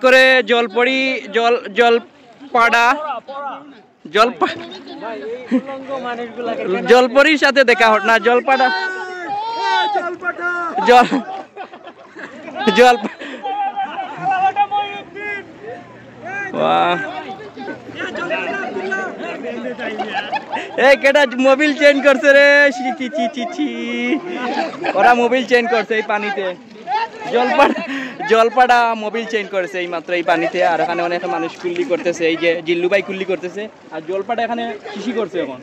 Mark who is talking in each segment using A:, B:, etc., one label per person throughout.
A: করে জলপড়ি জলপাড়া জলপরির সাথে দেখা হট না জলপাড়া জল কেটা মোবিল চেঞ্জ করছে রে ওরা মোবিল চেঞ্জ করছে এই পানিতে জলপাড়া মোবিল চেঞ্জ করেছে এই মাত্র এই পানিতে আর এখানে অনেক মানুষ কুল্লি করতেছে এই যে জিল্লু ভাই কুল্লি করতেছে আর জলপাড়া এখানে শিশি করছে এখন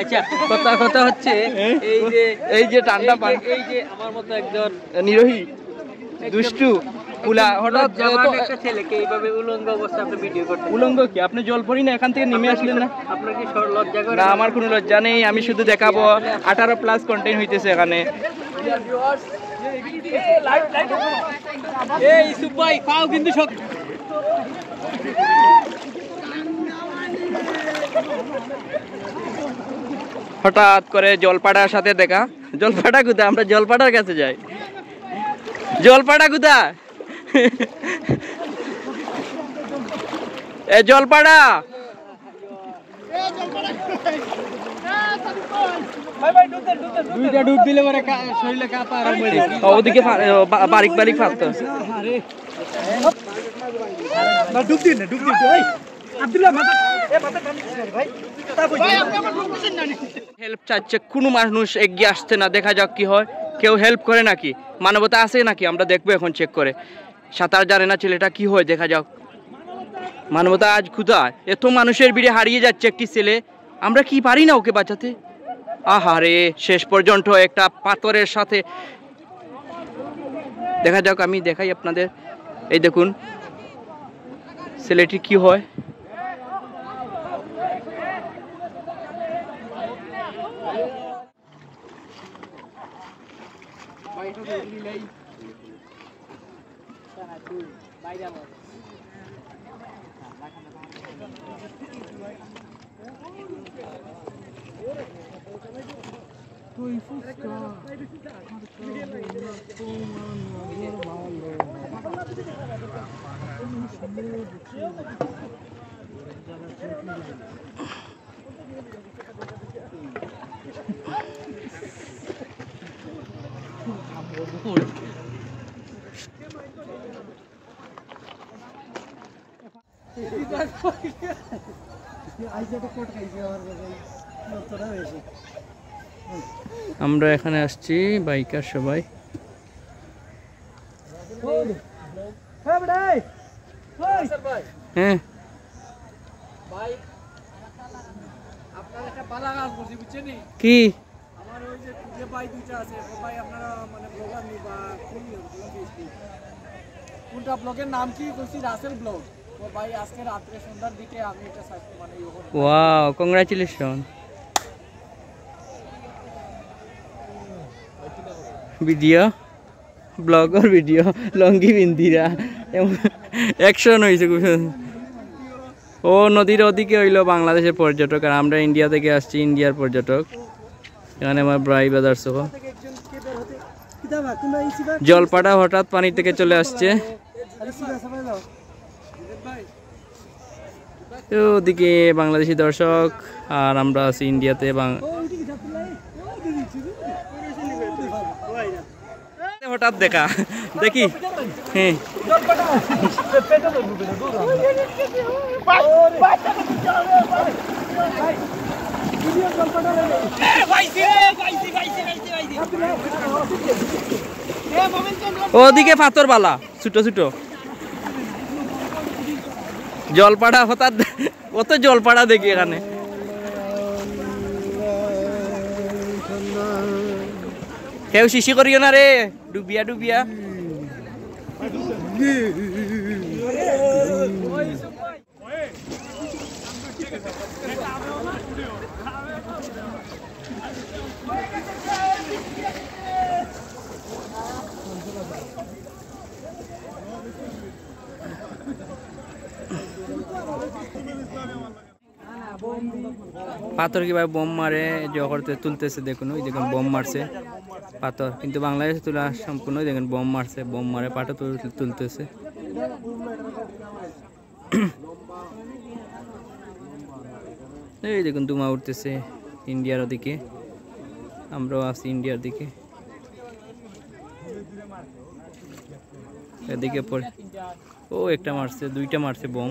A: আচ্ছা কথা হচ্ছে এই যে ঠান্ডা পানি এই যে আমার মতো একজন নিরোহী দুষ্টু হঠাৎ একটা ছেলেকে এইভাবে উলঙ্গ অবস্থায় আপনি ভিডিও করতে উলঙ্গ কি আপনি জলপরি না এখান থেকে নেমে আসলেন না আপনার কি লজ্জা করে না আমার কোনো লজ্জা নেই আমি শুধু দেখাবো 18+ কন্টেন্ট হইতেছে এখানে এই ইসুফ ভাই পাও কিন্তু হঠাৎ করে জলপাড়ার সাথে দেখা জলপাড়া কোথায় আমরা জলপাড়ার কাছে যাই জলপাড়া কোথায় এ জলপাড়া দুইটা ডুব দিলে পরে শরীরে কাঁপা আর ওদিকে বারিক বারিক ফাটতো না ডুব দিন এই আব্দুল্লাহ মাথা ভাই হেল্প চাচ্ছে কোনো মানুষ এগিয়ে আসছে না দেখা যাক কি হয় কেউ হেল্প করে নাকি মানবতা আছে নাকি আমরা দেখবো এখন চেক করে সাঁতার জানে না ছেলেটা কি হয় দেখা যাক মানবতা আজ কোথায় এত মানুষের ভিড়ে হারিয়ে যাচ্ছে একটি ছেলে আমরা কি পারি না ওকে বাঁচাতে আহারে শেষ পর্যন্ত একটা পাথরের সাথে দেখা যাক আমি দেখাই আপনাদের এই দেখুন ছেলেটি কি হয় আমরা এখানে আসছি বাইকার সবাই হ্যাঁ কি
B: কোনটা ব্লগের নাম কি কইছি রাসেল ব্লগ ও ভাই আজকে রাতে সন্ধ্যার দিকে আমি এটা মানে
A: wow congratulation video blogger video লঙ্গি বিন্দিরা অ্যাকশন হইছে ও নদীর ওদিকে হইলো বাংলাদেশের পর্যটক আর আমরা ইন্ডিয়া থেকে আসছি ইন্ডিয়ার পর্যটক এখানে আমার ব্রাই বাজার সহ জলপাড়া হঠাৎ পানি থেকে চলে আসছে ওদিকে বাংলাদেশি দর্শক আর আমরা আছি ইন্ডিয়াতে হঠাৎ দেখা দেখি হ্যাঁ ওদিকে পাথর বালা ছোট ছোট জলপাড়া হঠাৎ কত জলপাড়া দেখি এখানে কেউ শিশি করিও না রে ডুবিয়া ডুবিয়া পাথর কিভাবে বোম মারে জহরতে তুলতেছে দেখুন ওই দেখুন বোম মারছে পাথর, কিন্তু বাংলাদেশে তোলা সম্পূর্ণ দেখেন বোম মারছে, বোম মারে পাথর তুলতেছে। এই দেখুন ধোঁয়া উঠতেছে ইন্ডিয়ার ওদিকে, আমরাও আছি ইন্ডিয়ার দিকে। এদিকে পড়ে ও একটা মারছে, দুইটা মারছে বোম।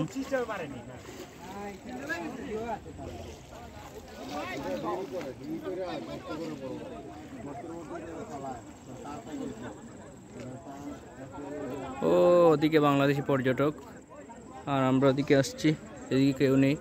A: ও ওদিকে বাংলাদেশি পর্যটক, আর আমরা ওদিকে আসছি, এদিকে কেউ নেই।